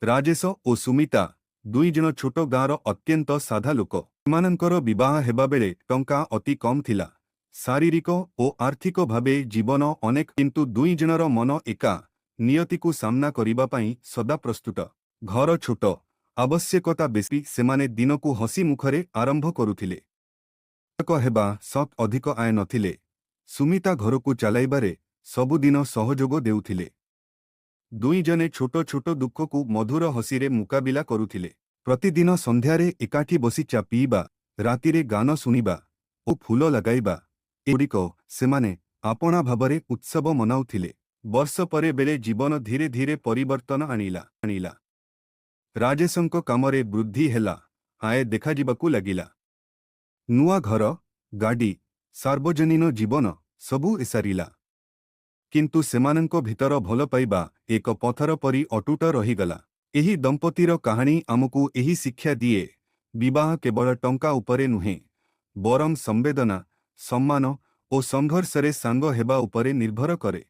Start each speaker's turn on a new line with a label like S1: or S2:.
S1: ରାଜେଶ ଓ ସୁମିତା ଦୁଇ ଜଣ ଛୋଟ ଗାଁର ଅତ୍ୟନ୍ତ ସାଧା ଲୋକ। ସେମାନଙ୍କର ବିବାହ ହେବା ବେଳେ ଟଙ୍କା ଅତି କମ୍ ଥିଲା। ଶାରୀରିକ ଓ ଆର୍ଥିକ ଭାବେ ଜୀବନ ଅନେକ, କିନ୍ତୁ ଦୁଇ ଜଣର ମନ ଏକା, ନିୟତିକୁ ସାମ୍ନା କରିବା ପାଇଁ ସଦା ପ୍ରସ୍ତୁତ। ଘର ଛୋଟ, ଆବଶ୍ୟକତା ବେଶୀ, ସେମାନେ ଦିନକୁ ହସି ମୁଖରେ ଆରମ୍ଭ କରୁଥିଲେ। ହେବା ସତ୍ ଅଧିକ ଆୟ ନଥିଲେ। ସୁମିତା ଘରକୁ ଚଲାଇବାରେ ସବୁଦିନ ସହଯୋଗ ଦେଉଥିଲେ। ଦୁଇ ଜଣେ ଛୋଟ ଛୋଟ ଦୁଃଖକୁ ମଧୁର ହସିରେ ମୁକାବିଲା କରୁଥିଲେ। ପ୍ରତିଦିନ ସନ୍ଧ୍ୟାରେ ଏକାଠି ବସି ଚା ପିଇବା, ରାତିରେ ଗାନ ଶୁଣିବା ଓ ଫୁଲ ଲଗାଇବା, ଏଗୁଡ଼ିକ ସେମାନେ ଆପଣା ଭାବରେ ଉତ୍ସବ ମନାଉଥିଲେ। ବର୍ଷ ପରେ ବେଳେ ଜୀବନ ଧୀରେ ଧୀରେ ପରିବର୍ତ୍ତନ ଆଣିଲା। ରାଜେଶଙ୍କ କାମରେ ବୃଦ୍ଧି ହେଲା, ଆୟ ଦେଖାଯିବାକୁ ଲାଗିଲା। ନୂଆ ଘର, ଗାଡ଼ି, ସାର୍ବଜନୀନ ଜୀବନ ସବୁ ଏସାରିଲା। କିନ୍ତୁ ସେମାନଙ୍କ ଭିତର ଭଲ ପାଇବା ଏକ ପଥର ପରି ଅଟୁଟ ରହିଗଲା। ଏହି ଦମ୍ପତିର କାହାଣୀ ଆମକୁ ଏହି ଶିକ୍ଷା ଦିଏ, ବିବାହ କେବଳ ଟଙ୍କା ଉପରେ ନୁହେଁ, ବରଂ ସମ୍ବେଦନା, ସମ୍ମାନ ଓ ସଂଘର୍ଷରେ ସାଙ୍ଗ ହେବା ଉପରେ ନିର୍ଭର କରେ।